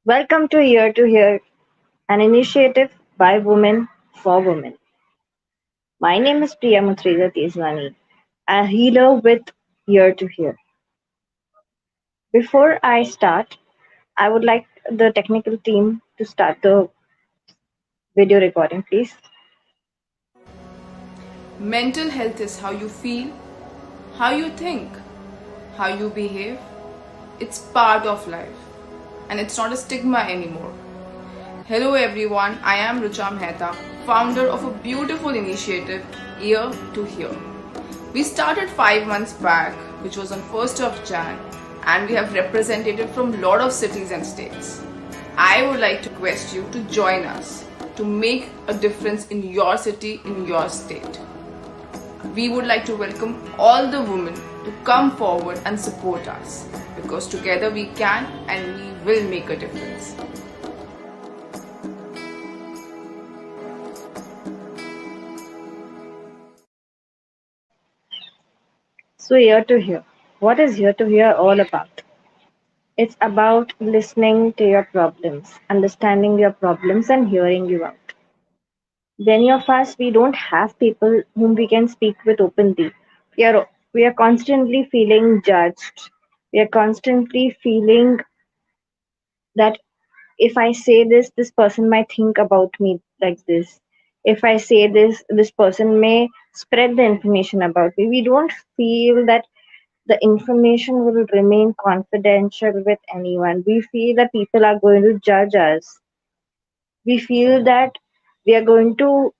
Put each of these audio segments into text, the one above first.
Welcome to Hear, an initiative by women for women. My name is Priya Muthreja Tejnani, a healer with Year to Hear. Before I start, I would like the technical team to start the video recording, please. Mental health is how you feel, how you think, how you behave. It's part of life and it's not a stigma anymore. Hello everyone, I am Rucha Mehta, founder of a beautiful initiative, Ear to Hear. We started 5 months back, which was on 1st of Jan, and we have representatives from lot of cities and states. I would like to request you to join us to make a difference in your city, in your state. We would like to welcome all the women to come forward and support us because together we can and we will make a difference. So, Year to Hear. What is Year to Hear all about? It's about listening to your problems, understanding your problems, and hearing you out. Many of us, we don't have people whom we can speak with openly. We are constantly feeling judged. We are constantly feeling that if I say this, this person might think about me like this. If I say this, this person may spread the information about me. We don't feel that the information will remain confidential with anyone. We feel that people are going to judge us. We feel that we are going to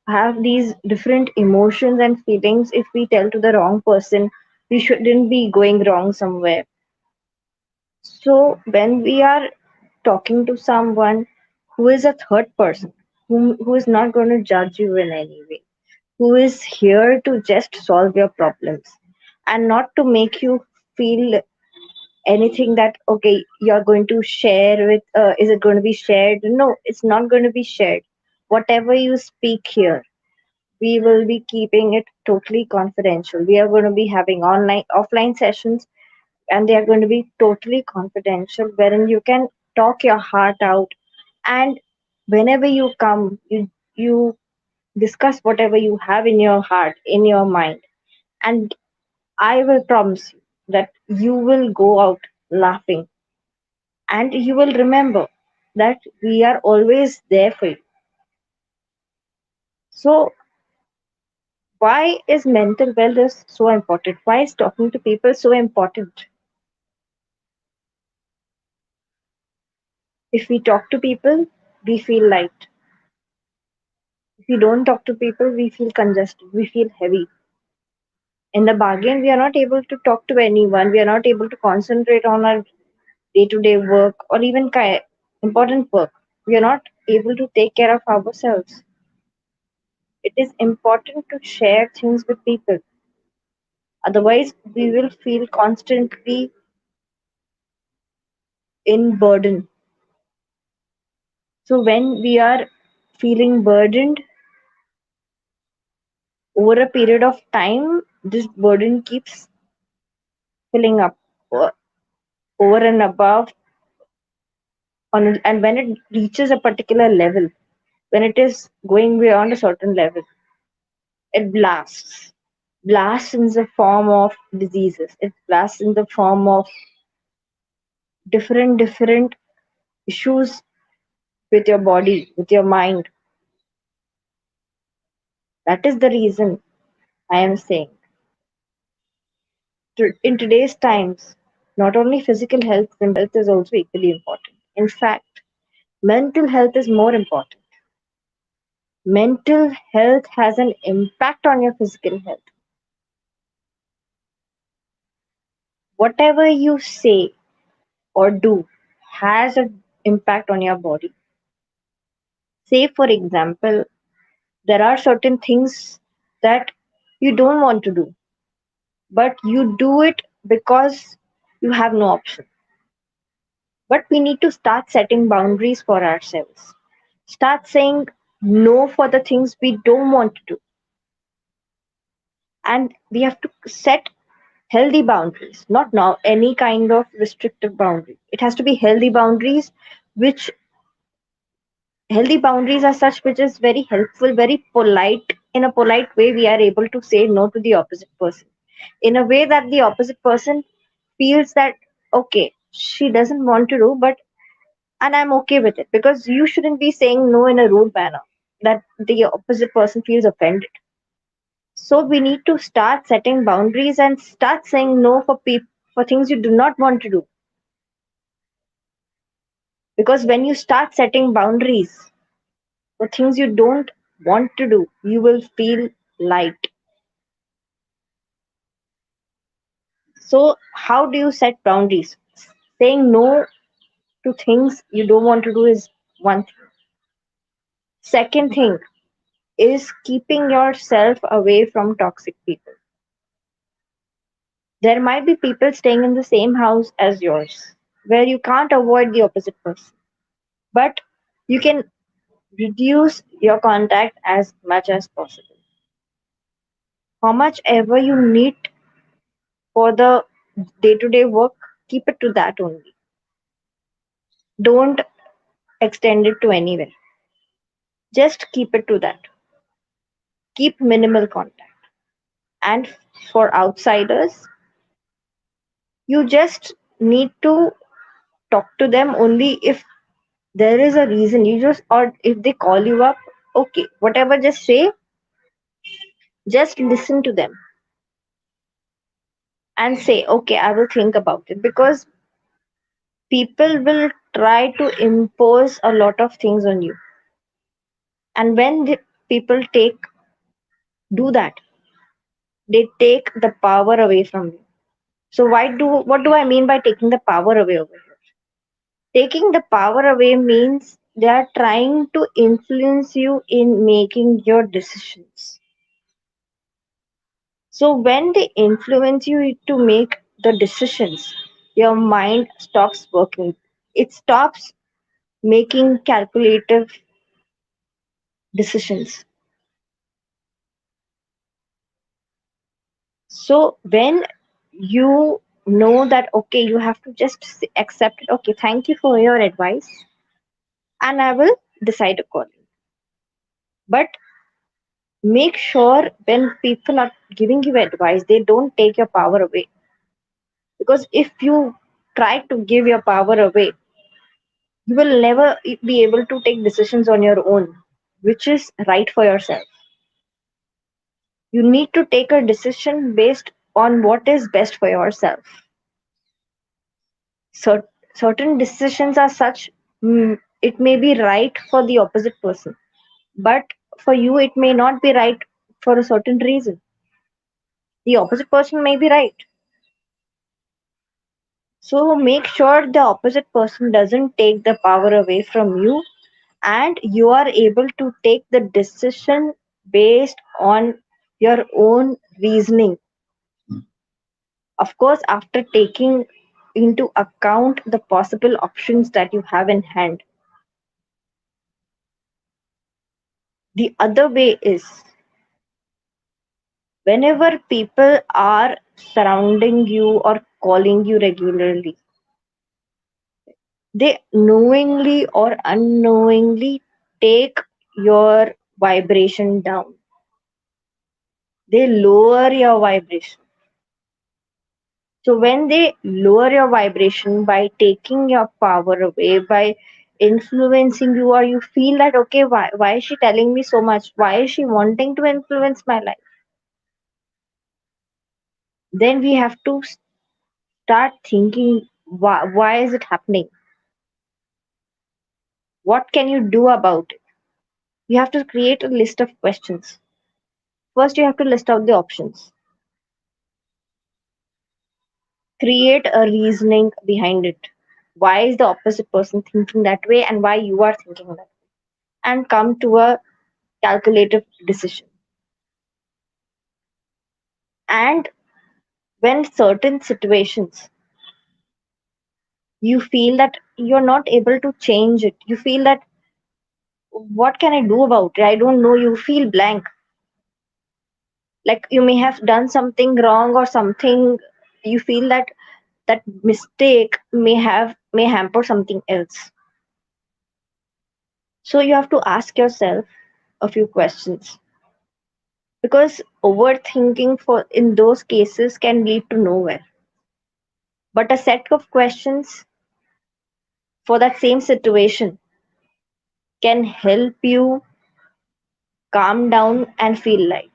have these different emotions and feelings if we tell to the wrong person. We shouldn't be going wrong somewhere. So when we are talking to someone who is a third person, who is not going to judge you in any way, who is here to just solve your problems and not to make you feel anything that okay you're going to share with is it going to be shared? No, it's not going to be shared. Whatever you speak here, we will be keeping it totally confidential. We are going to be having online offline sessions and they are going to be totally confidential wherein you can talk your heart out, and whenever you come, you discuss whatever you have in your heart, in your mind, and I will promise you that you will go out laughing, and you will remember that we are always there for you. So why is mental wellness so important? Why is talking to people so important? If we talk to people, we feel light. If we don't talk to people, we feel congested, we feel heavy. In the bargain, we are not able to talk to anyone, we are not able to concentrate on our day to day work or even important work. We are not able to take care of ourselves. It is important to share things with people. Otherwise, we will feel constantly in burden. So, when we are feeling burdened over a period of time, this burden keeps filling up over and above and when it reaches a particular level, when it is going beyond a certain level, it blasts in the form of diseases, it blasts in the form of different issues with your body, with your mind. That is the reason I am saying in today's times, not only physical health is also equally important. In fact, mental health is more important. Mental health has an impact on your physical health. Whatever you say or do has an impact on your body. Say, for example, there are certain things that you don't want to do, but you do it because you have no option. But we need to start setting boundaries for ourselves. Start saying no for the things we don't want to do. And we have to set healthy boundaries, not now any kind of restrictive boundary. It has to be healthy boundaries which healthy boundaries are such which is very helpful, very polite. In a polite way, we are able to say no to the opposite person in a way that the opposite person feels that okay, she doesn't want to do, but and I'm okay with it, because you shouldn't be saying no in a rude manner that the opposite person feels offended. So we need to start setting boundaries and start saying no for for things you do not want to do, because when you start setting boundaries for things you don't want to do, you will feel light. So how do you set boundaries? Saying no to things you don't want to do is one thing. Second thing is keeping yourself away from toxic people. There might be people staying in the same house as yours where you can't avoid the opposite person, but you can reduce your contact as much as possible. How much ever you need for the day to day work, keep it to that only. Don't extend it to anywhere. Just keep it to that. Keep minimal contact. And for outsiders, you just need to talk to them only if there is a reason. You just, or if they call you up, okay, whatever, just say, just listen to them and say, okay, I will think about it, because people will try to impose a lot of things on you. And when the people do that, they take the power away from you. So what do I mean by taking the power away over here? Taking the power away means they are trying to influence you in making your decisions. So when they influence you to make the decisions, your mind stops working. It stops making calculative decisions. So when you know that okay, you have to just accept it. Okay, thank you for your advice, and I will decide accordingly. But make sure when people are giving you advice, they don't take your power away. Because if you try to give your power away, you will never be able to take decisions on your own, which is right for yourself. You need to take a decision based on what is best for yourself. Certain decisions are such, it may be right for the opposite person, but for you, it may not be right for a certain reason. The opposite person may be right. So make sure the opposite person doesn't take the power away from you, and you are able to take the decision based on your own reasoning. Of course, after taking into account the possible options that you have in hand. The other way is whenever people are surrounding you or calling you regularly, they knowingly or unknowingly take your vibration down. They lower your vibration. So when they lower your vibration by taking your power away, by influencing you, or you feel that okay, why is she telling me so much? Why is she wanting to influence my life? Then we have to start thinking, why is it happening? What can you do about it? You have to create a list of questions. First, you have to list out the options. Create a reasoning behind it. Why is the opposite person thinking that way and why you are thinking that way? And come to a calculative decision. And when certain situations you feel that you're not able to change it, you feel that what can I do about it? I don't know, you feel blank. Like you may have done something wrong or something, you feel that that mistake may hamper something else. So you have to ask yourself a few questions, because overthinking for in those cases can lead to nowhere. But a set of questions for that same situation can help you calm down and feel light.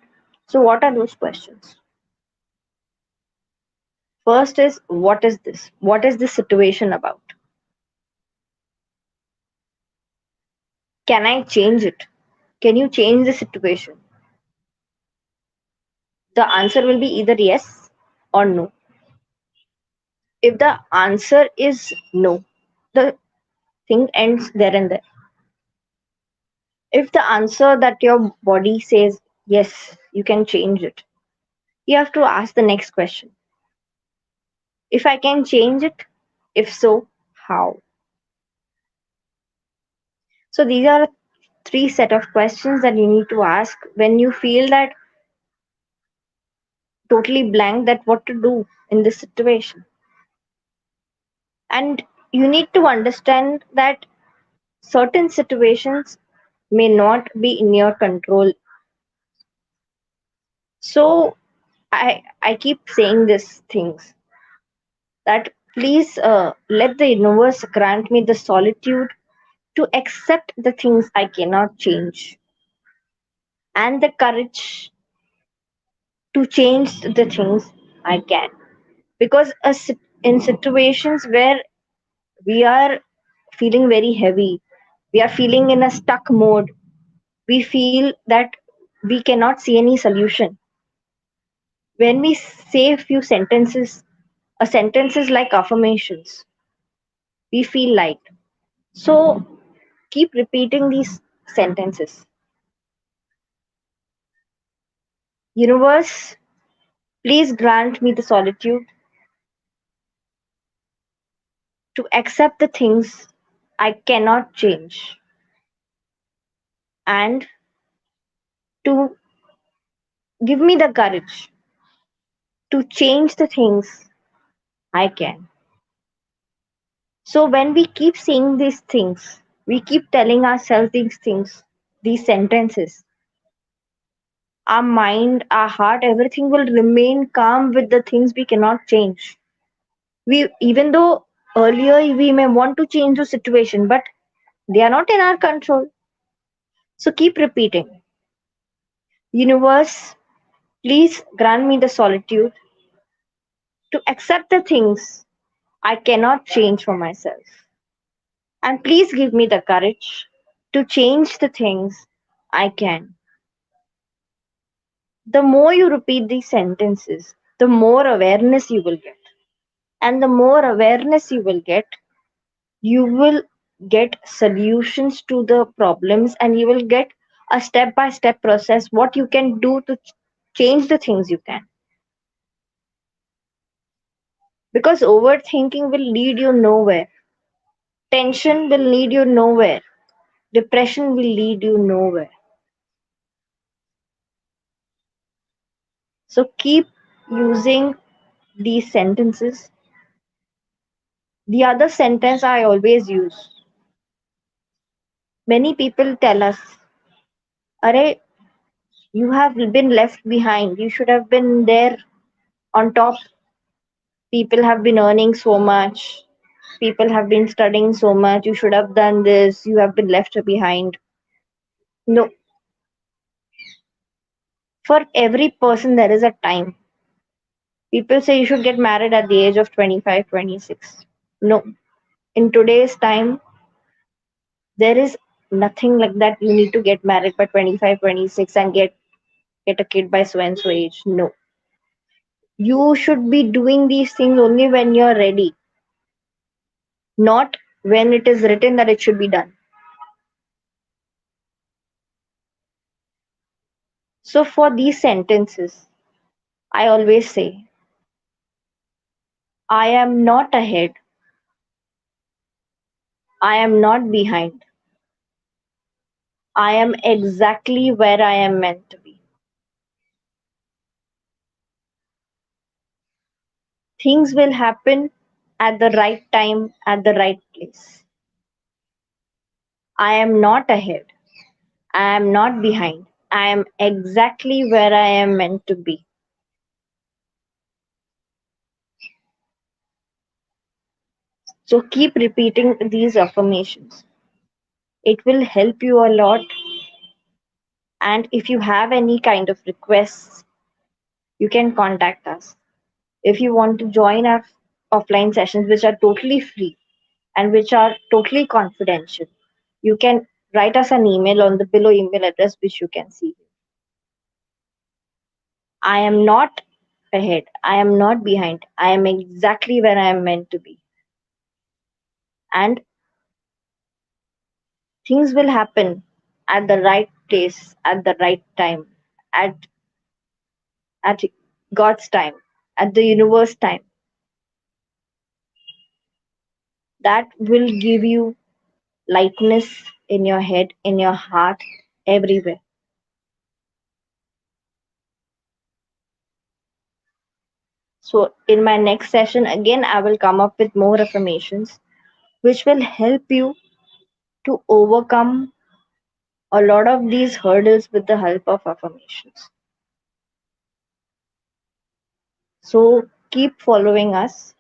So what are those questions? First is, what is this? What is this situation about? Can I change it? Can you change the situation? The answer will be either yes or no. If the answer is no, the thing ends there and there. If the answer that your body says yes, you can change it, you have to ask the next question. If I can change it, if so, how? So these are three set of questions that you need to ask when you feel that totally blank, that what to do in this situation. And you need to understand that certain situations may not be in your control. So I keep saying these things, that please let the universe grant me the solitude to accept the things I cannot change, and the courage to change the things I can. Because in situations where we are feeling very heavy, we are feeling in a stuck mode, we feel that we cannot see any solution. When we say a few sentences, a sentences like affirmations, we feel light. So keep repeating these sentences. Universe, please grant me the solitude to accept the things I cannot change, and to give me the courage to change the things I can. So when we keep saying these things, we keep telling ourselves these things, these sentences, our mind, our heart, everything will remain calm with the things we cannot change. We, even though earlier we may want to change the situation, but they are not in our control. So keep repeating. Universe, please grant me the solitude to accept the things I cannot change for myself. And please give me the courage to change the things I can. The more you repeat these sentences, the more awareness you will get. And the more awareness you will get solutions to the problems, and you will get a step by step process what you can do to change the things you can. Because overthinking will lead you nowhere. Tension will lead you nowhere. Depression will lead you nowhere. So keep using these sentences. The other sentence I always use, many people tell us, Arey, you have been left behind. You should have been there on top. People have been earning so much. People have been studying so much. You should have done this. You have been left behind. No, for every person, there is a time. People say you should get married at the age of 25, 26. No, in today's time, there is nothing like that. You need to get married by 25, 26 and get a kid by so and so age. No, you should be doing these things only when you're ready, not when it is written that it should be done. So for these sentences, I always say, I am not ahead, I am not behind, I am exactly where I am meant to be. Things will happen at the right time, at the right place. I am not ahead. I am not behind. I am exactly where I am meant to be. So keep repeating these affirmations. It will help you a lot. And if you have any kind of requests, you can contact us. If you want to join our offline sessions, which are totally free and which are totally confidential, you can write us an email on the below email address which you can see. I am not ahead. I am not behind. I am exactly where I am meant to be. And things will happen at the right place, at the right time, at, at God's time, at the universe time. That will give you lightness in your head, in your heart, everywhere. So, in my next session, again, I will come up with more affirmations which will help you to overcome a lot of these hurdles with the help of affirmations. So, keep following us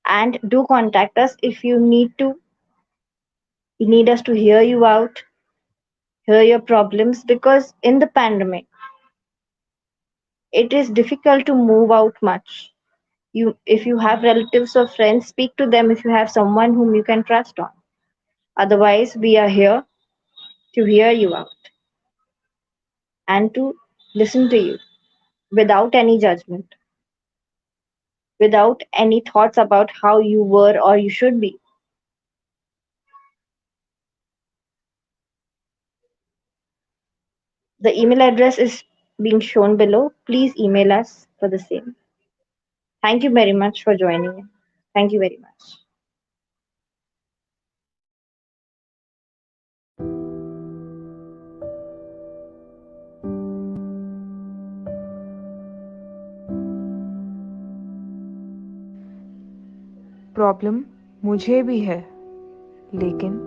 and do contact us if you need us to hear you out, hear your problems, because in the pandemic, it is difficult to move out much. If you have relatives or friends, speak to them if you have someone whom you can trust on. Otherwise, we are here to hear you out and to listen to you without any judgment, without any thoughts about how you were or you should be. The email address is being shown below. Please email us for the same. Thank you very much for joining in. Thank you very much. Problem मुझे भी है, लेकिन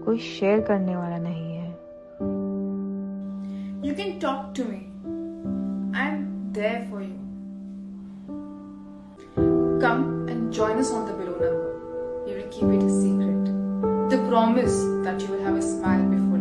कोई share करने वाला नहीं है. You can talk to me. I'm there for you. Come and join us on the below number. We will keep it a secret. The promise that you will have a smile before